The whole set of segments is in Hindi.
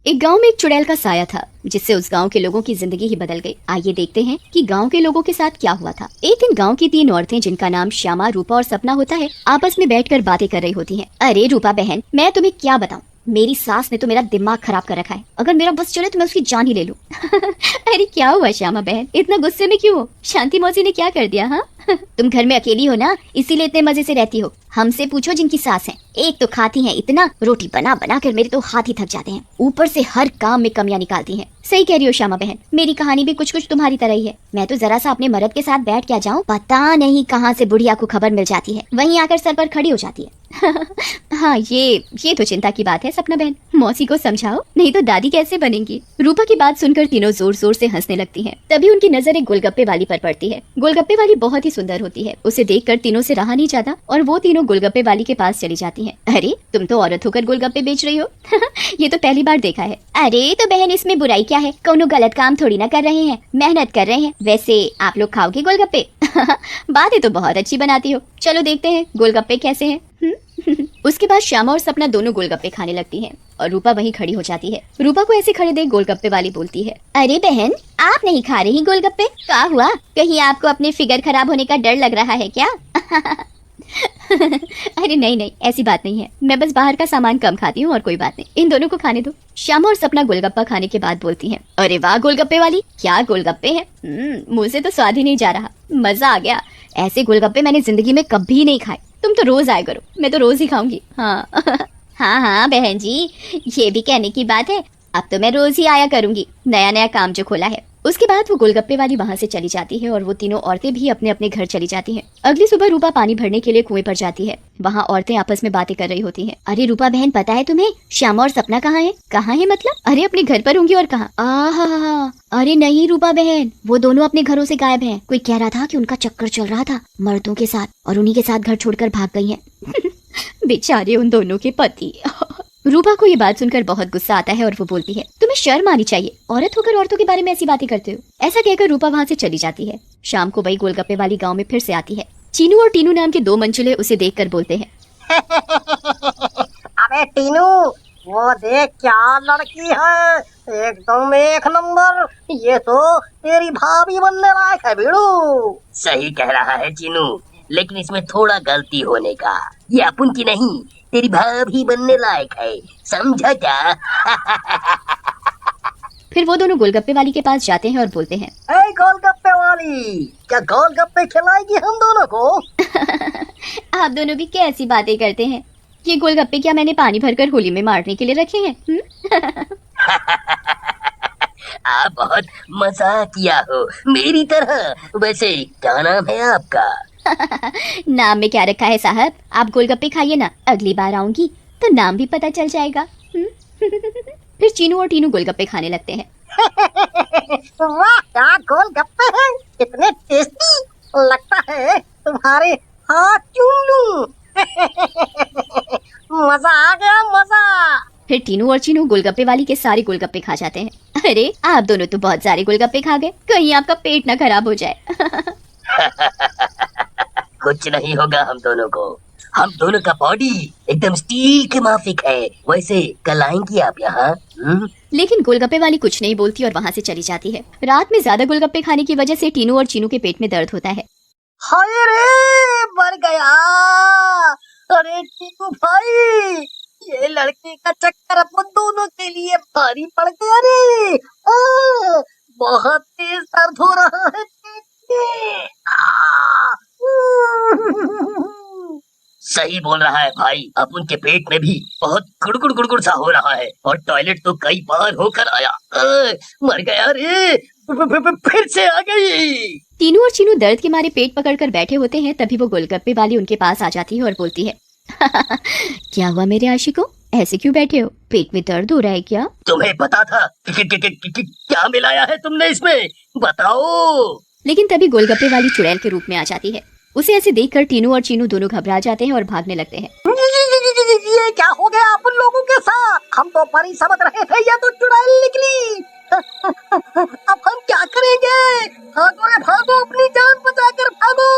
एक गांव में एक चुड़ैल का साया था जिससे उस गांव के लोगों की जिंदगी ही बदल गई। आइए देखते हैं कि गांव के लोगों के साथ क्या हुआ था। एक दिन गांव की 3 औरतें जिनका नाम श्यामा, रूपा और सपना होता है, आपस में बैठकर बातें कर रही होती हैं। अरे रूपा बहन, मैं तुम्हें क्या बताऊं, मेरी सास ने तो मेरा दिमाग खराब कर रखा है। अगर मेरा बस चले तो मैं उसकी जान ही ले लूं। अरे क्या हुआ श्यामा बहन, इतना गुस्से में क्यों हो? शांति मौसी ने क्या कर दिया? हाँ तुम घर में अकेली हो ना, इसीलिए इतने मजे से रहती हो। हमसे पूछो जिनकी सास है, एक तो खाती हैं इतना, रोटी बना बना कर मेरे तो हाथ ही थक जाते हैं, ऊपर से हर काम में कमियां निकालती हैं। सही कह रही हो श्यामा बहन, मेरी कहानी भी कुछ कुछ तुम्हारी तरह ही है। मैं तो जरा सा अपने मर्द के साथ बैठ क्या जाऊं, पता नहीं कहां से बुढ़िया को खबर मिल जाती है, वहीं आकर सर पर खड़ी हो जाती है। हाँ ये तो चिंता की बात है सपना बहन, मौसी को समझाओ, नहीं तो दादी कैसे बनेंगी। रूपा की बात सुनकर तीनों जोर जोर से हंसने लगती हैं। तभी उनकी नजर एक गोलगप्पे वाली पर पड़ती है। गोलगप्पे वाली बहुत ही सुंदर होती है। उसे देखकर तीनों से रहा नहीं जाता और वो तीनों गोलगप्पे वाली के पास चली जाती हैं। अरे तुम तो औरत होकर गोलगप्पे बेच रही हो। ये तो पहली बार देखा है। अरे तो बहन, इसमें बुराई क्या है, कोनो गलत काम थोड़ी ना कर रहे हैं, मेहनत कर रहे हैं। वैसे आप लोग खाओगे गोलगप्पे? बातें तो बहुत अच्छी बनाती हो, चलो देखते हैं गोलगप्पे कैसे हैं। उसके बाद श्यामा और सपना दोनों गोलगप्पे खाने लगती हैं और रूपा वहीं खड़ी हो जाती है। रूपा को ऐसे खड़े देख गोलगप्पे वाली बोलती है, अरे बहन, आप नहीं खा रही गोलगप्पे? क्या हुआ, कहीं आपको अपने फिगर खराब होने का डर लग रहा है क्या? अरे नहीं, ऐसी बात नहीं है, मैं बस बाहर का सामान कम खाती हूँ और कोई बात नहीं, इन दोनों को खाने दो। श्यामा और सपना गोलगप्पा खाने के बाद बोलती हैं, अरे वाह गोलगप्पे वाली, क्या गोलगप्पे हैं, मुंह से तो स्वाद ही नहीं जा रहा, मजा आ गया। ऐसे गोलगप्पे मैंने जिंदगी में कभी नहीं खाए। तुम तो रोज आया करो, मैं तो रोज ही खाऊंगी। हाँ हाँ बहन जी, ये भी कहने की बात है, अब तो मैं रोज ही आया करूंगी, नया नया काम जो खोला है। उसके बाद वो गोलगप्पे वाली वहाँ से चली जाती है और वो तीनों औरतें भी अपने अपने घर चली जाती हैं। अगली सुबह रूपा पानी भरने के लिए कुएं पर जाती है। वहाँ औरतें आपस में बातें कर रही होती हैं। अरे रूपा बहन, पता है तुम्हें श्यामा और सपना कहाँ है? कहाँ है मतलब? अरे अपने घर पर होंगी और कहाँ? आहा, अरे नहीं रूपा बहन, वो दोनों अपने घरों से गायब हैं। कोई कह रहा था कि उनका चक्कर चल रहा था मर्दों के साथ और उन्हीं के साथ घर छोड़कर भाग गई हैं। बेचारे उन दोनों के पति। रूपा को ये बात सुनकर बहुत गुस्सा आता है और वो बोलती है, तुम्हें शर्म आनी चाहिए, औरत होकर औरतों के बारे में ऐसी बातें करते हो। ऐसा कहकर रूपा वहाँ से चली जाती है। शाम को वही गोलगप्पे वाली गांव में फिर से आती है। चीनू और टीनू नाम के 2 मंचले उसे देखकर बोलते हैं, अबे टीनू, वो देख क्या लड़की है, एकदम 1 नंबर, ये तो तेरी भाभी बनने लायक है बीड़ू। सही कह रहा है चीनू, लेकिन इसमें थोड़ा गलती होने का, ये अपन की नहीं, तेरी भाभी बनने लायक है, समझा क्या? फिर वो दोनों गोलगप्पे वाली के पास जाते हैं और बोलते हैं, ए गोलगप्पे वाली, क्या गोलगप्पे खिलाएगी हम दोनों को? आप दोनों भी कैसी बातें करते हैं, ये गोलगप्पे क्या मैंने पानी भरकर होली में मारने के लिए रखे हैं? आप बहुत मजाक किया हो मेरी तरह। वैसे क्या नाम है आपका? नाम में क्या रखा है साहब, आप गोलगप्पे खाइए ना, अगली बार आऊंगी तो नाम भी पता चल जाएगा। फिर चीनू और टीनू गोलगप्पे खाने लगते हैं। वाह, क्या गोलगप्पे हैं, कितने टेस्टी, लगता है तुम्हारे हाथ चूम लूं। मजा आ गया, मजा। फिर टीनू और चीनू गोलगप्पे वाली के सारे गोलगप्पे खा जाते हैं। अरे आप दोनों तो बहुत सारे गोलगप्पे खा गए, कहीं आपका पेट ना खराब हो जाए। कुछ नहीं होगा हम दोनों को, हम दोनों का बॉडी एकदम स्टील के माफिक है। वैसे कल आएंगी आप यहाँ? लेकिन गोलगप्पे वाली कुछ नहीं बोलती और वहाँ से चली जाती है। रात में ज्यादा गोलगप्पे खाने की वजह से टीनू और चीनू के पेट में दर्द होता है। हाय रे, मर गया। अरे टीनू भाई, ये लड़के का चक्कर अपन दोनों के लिए भारी पड़ गया रे। बहुत तेज दर्द हो रहा है पेट में। सही बोल रहा है भाई, अब उनके पेट में भी बहुत गुड़गुड़ गुड़गुड़ सा हो रहा है और टॉयलेट तो कई बार होकर आया। मर गया रे, फिर से आ गई। टीनू और चीनू दर्द के मारे पेट पकड़कर बैठे होते हैं। तभी वो गोलगप्पे वाली उनके पास आ जाती है और बोलती है, क्या हुआ मेरे आशिकों, ऐसे क्यों बैठे हो, पेट में दर्द हो रहा है क्या? तुम्हें पता था कि क्या मिलाया है तुमने इसमें, बताओ। लेकिन तभी गोलगप्पे वाली चुड़ैल के रूप में आ जाती है। उसे ऐसे देखकर टीनू और चीनू दोनों घबरा जाते हैं और भागने लगते हैं। ये क्या हो गया अपन लोगों के साथ, हम तो परी समझ रहे थे, ये तो चुड़ैल निकली। अब हम क्या करेंगे? भागो रे भागो, अपनी जान बचाकर भागो।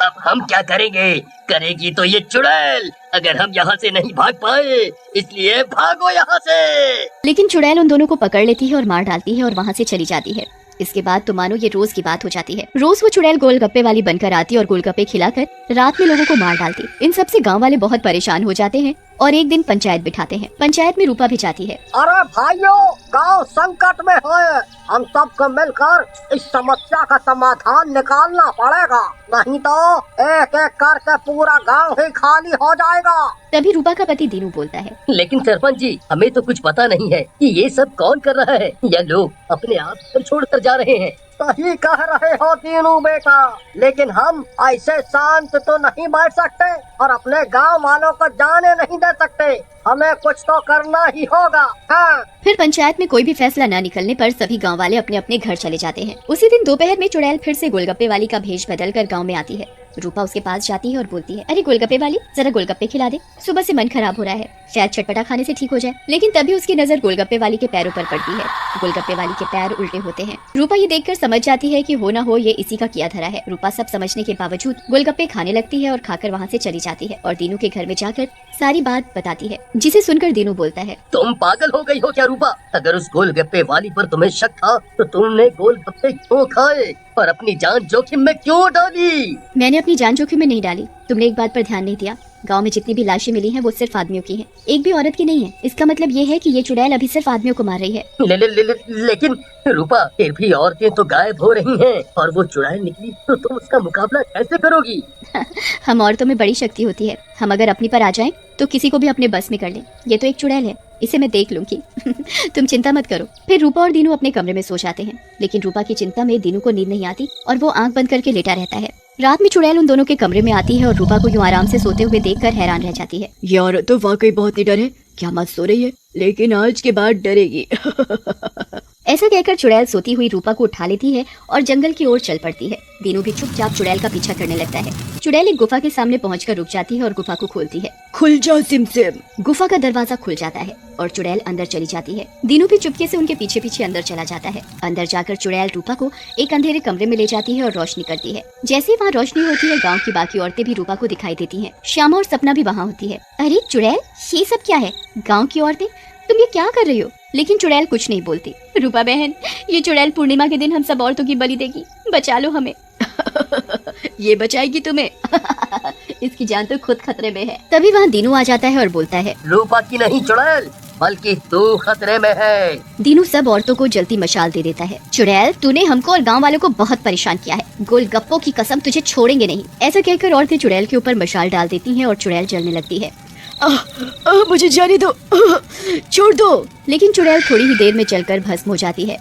अब हम हम क्या करेंगे? करेगी तो ये चुड़ैल, अगर हम यहाँ से नहीं भाग पाए, इसलिए भागो यहाँ से। लेकिन चुड़ैल उन दोनों को पकड़ लेती है और मार डालती है और वहाँ से चली जाती है। इसके बाद तो मानो ये रोज की बात हो जाती है। रोज वो चुड़ैल गोलगप्पे वाली बनकर आती और गोलगप्पे खिलाकर रात में लोगों को मार डालती। इन सब से गांव वाले बहुत परेशान हो जाते हैं और एक दिन पंचायत बिठाते हैं। पंचायत में रूपा भी जाती है। अरे भाइयों, गांव संकट में है, हम सबको मिलकर इस समस्या का समाधान निकालना पड़ेगा, नहीं तो एक एक करके पूरा गांव ही खाली हो जाएगा। तभी रूपा का पति दीनू बोलता है, लेकिन सरपंच जी, हमें तो कुछ पता नहीं है कि ये सब कौन कर रहा है, या लोग अपने आप सब छोड़कर जा रहे हैं। सही कह रहे हो दीनू बेटा, लेकिन हम ऐसे शांत तो नहीं बैठ सकते और अपने गांव वालों को जाने नहीं दे सकते। हमें कुछ तो करना ही होगा। हाँ। फिर पंचायत में कोई भी फैसला न निकलने पर सभी गांव वाले अपने अपने घर चले जाते हैं। उसी दिन दोपहर में चुड़ैल फिर से गोलगप्पे वाली का भेष बदल कर गाँव में आती है। रूपा उसके पास जाती है और बोलती है, अरे गोलगप्पे वाली, जरा गोलगप्पे खिला दे, सुबह से मन खराब हो रहा है, शायद चटपटा खाने से ठीक हो जाए। लेकिन तभी उसकी नजर गोलगप्पे वाली के पैरों पर पड़ती है। गोलगप्पे वाली के पैर उल्टे होते हैं। रूपा ये देखकर समझ जाती है कि हो ना हो ये इसी का किया धरा है। रूपा सब समझने के बावजूद गोलगप्पे खाने लगती है और खाकर वहाँ से चली जाती है और दीनू के घर में जाकर सारी बात बताती है, जिसे सुनकर दीनू बोलता है, तुम पागल हो गई हो क्या रूपा? अगर उस गोलगप्पे वाली पर तुम्हें शक था तो तुमने गोलगप्पे क्यों खाए और अपनी जान जोखिम में क्यों डाली? मैंने अपनी जान जोखिम में नहीं डाली। तुमने एक बात पर ध्यान नहीं दिया, गांव में जितनी भी लाशें मिली हैं वो सिर्फ आदमियों की हैं, एक भी औरत की नहीं है। इसका मतलब ये है कि ये चुड़ैल अभी सिर्फ आदमियों को मार रही है। लेकिन रूपा, फिर भी औरतें तो गायब हो रही हैं और वो चुड़ैल निकली तो तुम उसका मुकाबला कैसे करोगी? हम औरतों में बड़ी शक्ति होती है, हम अगर अपनी पर आ जाएं तो किसी को भी अपने बस में कर लें। ये तो एक चुड़ैल है, इसे मैं देख लूंगी। तुम चिंता मत करो। फिर रूपा और दीनू अपने कमरे में सो जाते हैं, लेकिन रूपा की चिंता में दीनू को नींद नहीं आती और वो आंख बंद करके लेटा रहता है। रात में चुड़ैल उन दोनों के कमरे में आती है और रूपा को यूं आराम से सोते हुए देखकर हैरान रह जाती है। ये औरत तो वाकई बहुत निडर है, क्या मत सो रही है, लेकिन आज के बाद डरेगी। ऐसा कहकर चुड़ैल सोती हुई रूपा को उठा लेती है और जंगल की ओर चल पड़ती है। दीनू भी चुपचाप चुड़ैल का पीछा करने लगता है। चुड़ैल एक गुफा के सामने पहुंचकर रुक जाती है और गुफा को खोलती है। खुल जा सिमसिम। गुफा का दरवाजा खुल जाता है और चुड़ैल अंदर चली जाती है। दीनू भी चुपके से उनके पीछे पीछे अंदर चला जाता है। अंदर जाकर चुड़ैल रूपा को एक अंधेरे कमरे में ले जाती है और रोशनी करती है। जैसे ही वहाँ रोशनी होती है, गाँव की बाकी औरतें भी रूपा को दिखाई देती है। श्यामा और सपना भी वहाँ होती है। अरे चुड़ैल, ये सब क्या है? गाँव की औरतें, तुम ये क्या कर रही हो? लेकिन चुड़ैल कुछ नहीं बोलती। रूपा बहन, ये चुड़ैल पूर्णिमा के दिन हम सब औरतों की बलि देगी, बचा लो हमें। ये बचाएगी तुम्हें। इसकी जान तो खुद खतरे में है। तभी वहाँ दीनू आ जाता है और बोलता है, रूपा की नहीं चुड़ैल, बल्कि तू खतरे में है। दीनू सब औरतों को जलती मशाल दे देता है। चुड़ैल, तूने हमको और गांव वालों को बहुत परेशान किया है, गोलगप्पों की कसम, तुझे छोड़ेंगे नहीं। ऐसा कहकर औरतें चुड़ैल के ऊपर मशाल डाल देती हैं और चुड़ैल जलने लगती है। मुझे जाने दो, छोड़ दो। लेकिन चुड़ैल थोड़ी ही देर में जलकर भस्म हो जाती है।